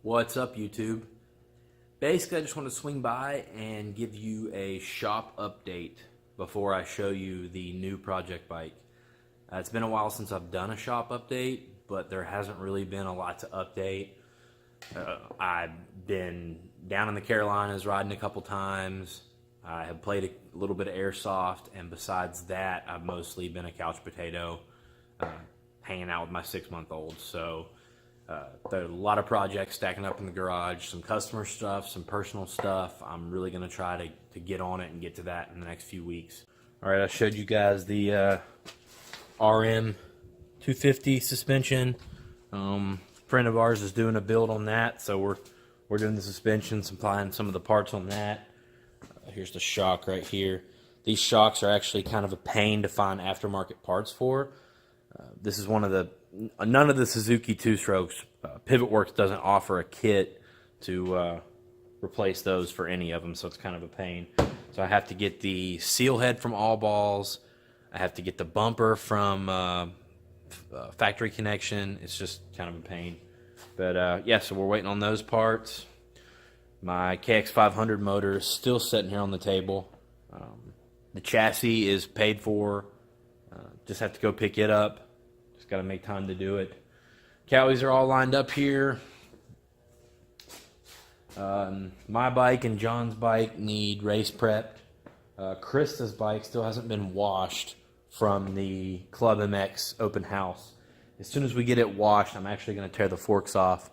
What's up, YouTube? Basically, I just want to swing by and give you a shop update before I show you the new project bike. It's been a while since I've done a shop update, but there hasn't really been a lot to update. I've been down in the Carolinas riding a couple times. I have played a little bit of airsoft, and besides that, I've mostly been a couch potato, hanging out with my 6-month-old. So there are a lot of projects stacking up in the garage, some customer stuff, some personal stuff. I'm really going to try to get on it and get to that in the next few weeks. All right, I showed you guys the RM 250 suspension. Friend of ours is doing a build on that, so we're doing the suspension, supplying some of the parts on that. Here's the shock right here. These shocks are actually kind of a pain to find aftermarket parts for. This is none of the Suzuki two-strokes. PivotWorks doesn't offer a kit to replace those for any of them, so it's kind of a pain. So I have to get the seal head from All Balls. I have to get the bumper from Factory Connection. It's just kind of a pain. But yeah, so we're waiting on those parts. My KX500 motor is still sitting here on the table. The chassis is paid for. Just have to go pick it up. Just got to make time to do it. Cowies are all lined up here. My bike and John's bike need race prepped. Krista's bike still hasn't been washed from the Club MX open house. As soon as we get it washed, I'm actually going to tear the forks off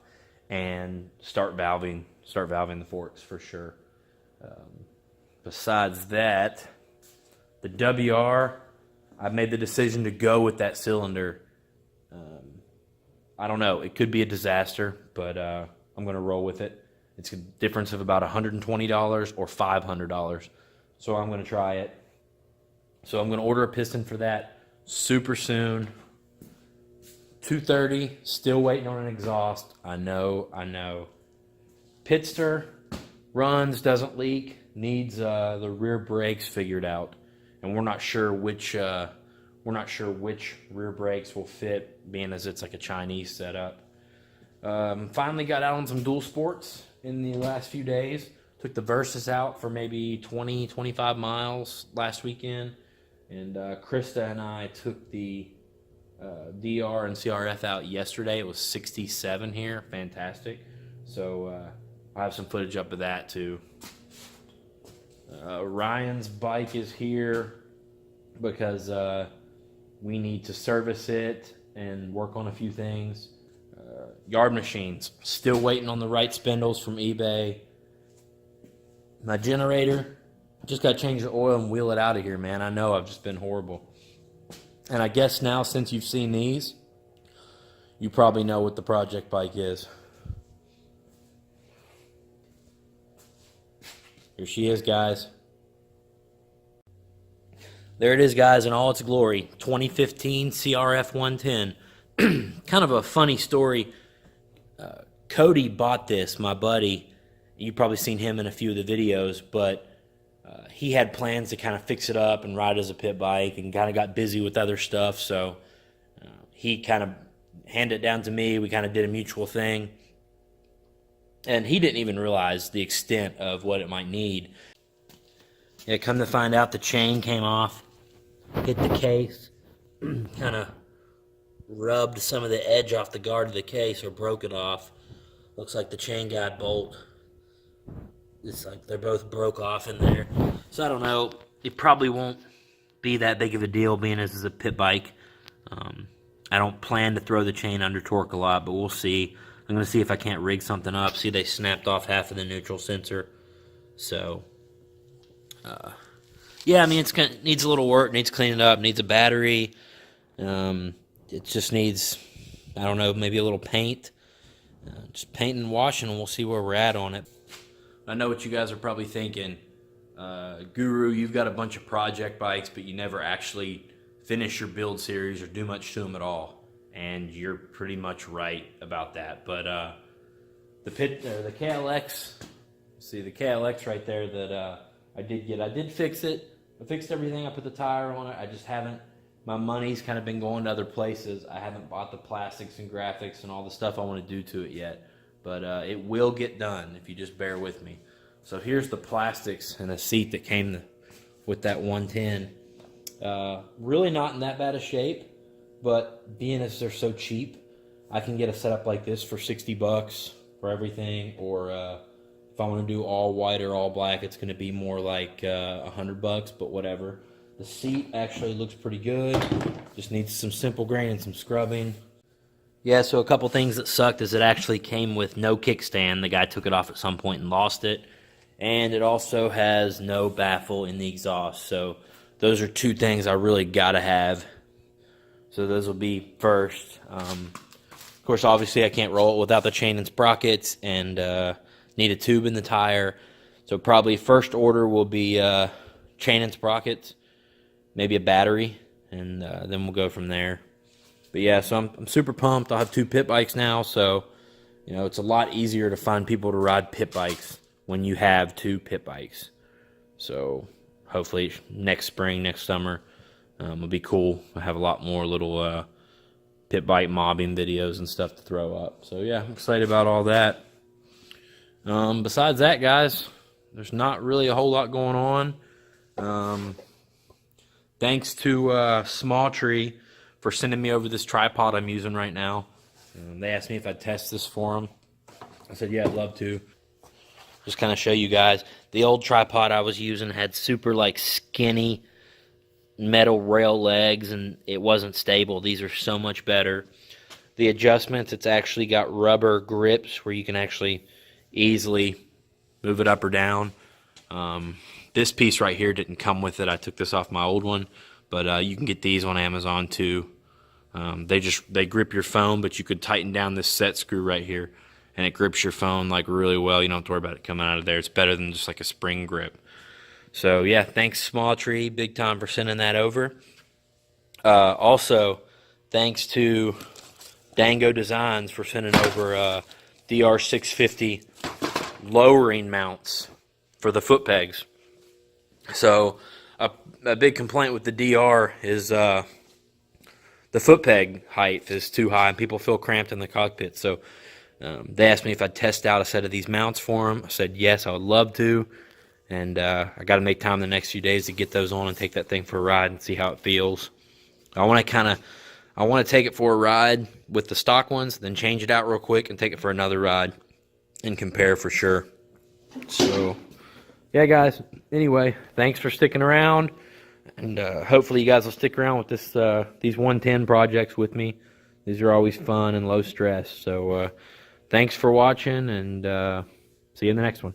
and start valving the forks for sure. Besides that, the WR, I've made the decision to go with that cylinder. I don't know, it could be a disaster, but I'm going to roll with it. It's a difference of about $120 or $500, so I'm going to try it. So I'm going to order a piston for that super soon. 230, still waiting on an exhaust. I know. Pitster runs, doesn't leak, needs the rear brakes figured out, and we're not sure which rear brakes will fit, being as it's like a Chinese setup. Finally got out on some dual sports in the last few days. Took the Versus out for maybe 20-25 miles last weekend, and Krista and I took the DR and CRF out yesterday. It was 67 here, fantastic. So I have some footage up of that too. Ryan's bike is here because we need to service it and work on a few things. Yard machines, still waiting on the right spindles from eBay. My generator, just got to change the oil and wheel it out of here, man. I know I've just been horrible. And I guess now, since you've seen these, you probably know what the project bike is. Here she is, guys. There it is, guys, in all its glory. 2015 CRF 110. Kind of a funny story. Cody bought this, my buddy. You've probably seen him in a few of the videos, but he had plans to kind of fix it up and ride as a pit bike, and kind of got busy with other stuff, so he kind of handed it down to me. We kind of did a mutual thing, and he didn't even realize the extent of what it might need. Yeah, come to find out, the chain came off, hit the case, kind of rubbed some of the edge off the guard of the case, or broke it off. Looks like the chain guide bolt, it's like they're both broke off in there. So I don't know, it probably won't be that big of a deal, being as it's a pit bike. I don't plan to throw the chain under torque a lot, but we'll see. I'm going to see if I can't rig something up. See, they snapped off half of the neutral sensor. So yeah, I mean, it needs a little work, needs cleaning up, needs a battery. It just needs, I don't know, maybe a little paint. Just paint and washing, and we'll see where we're at on it. I know what you guys are probably thinking. Guru, you've got a bunch of project bikes, but you never actually finish your build series or do much to them at all. And you're pretty much right about that. But the KLX, see the KLX right there that I did get. I did fix it. I fixed everything. I put the tire on it. I just haven't, my money's kind of been going to other places. I haven't bought the plastics and graphics and all the stuff I want to do to it yet. but it will get done if you just bear with me. So here's the plastics and a seat that came with that 110. Really not in that bad a shape, but being as they're so cheap, I can get a setup like this for 60 bucks for everything, or if I want to do all white or all black, it's going to be more like 100 bucks, but whatever. The seat actually looks pretty good. Just needs some simple grain and some scrubbing. Yeah, so a couple things that sucked is it actually came with no kickstand. The guy took it off at some point and lost it. And it also has no baffle in the exhaust. So those are two things I really got to have. So those will be first. Of course, obviously I can't roll it without the chain and sprockets, and need a tube in the tire. So probably first order will be chain and sprockets, maybe a battery, and then we'll go from there. But yeah, so I'm super pumped. I'll have 2 pit bikes now, so you know it's a lot easier to find people to ride pit bikes when you have 2 pit bikes. So hopefully next spring, next summer, will be cool. I'll have a lot more little pit bike mobbing videos and stuff to throw up. So yeah, I'm excited about all that. Besides that, guys, there's not really a whole lot going on. Thanks to Small Tree for sending me over this tripod I'm using right now. They asked me if I'd test this for them. I said, yeah, I'd love to. Just kind of show you guys. The old tripod I was using had super like skinny metal rail legs, and it wasn't stable. These are so much better. The adjustments, it's actually got rubber grips where you can actually easily move it up or down. This piece right here didn't come with it. I took this off my old one, but you can get these on Amazon too. They grip your phone, but you could tighten down this set screw right here, and it grips your phone like really well. You don't have to worry about it coming out of there. It's better than just like a spring grip. So yeah, thanks Small Tree, big time, for sending that over. Also, thanks to Dango Designs for sending over DR650 lowering mounts for the foot pegs. So a big complaint with the DR is the foot peg height is too high and people feel cramped in the cockpit. So they asked me if I'd test out a set of these mounts for them. I said yes, I would love to. And I got to make time the next few days to get those on and take that thing for a ride and see how it feels. I want to take it for a ride with the stock ones, then change it out real quick and take it for another ride and compare for sure. So yeah, guys, anyway, thanks for sticking around, and hopefully you guys will stick around with these 110 projects with me. These are always fun and low stress. So thanks for watching, and see you in the next one.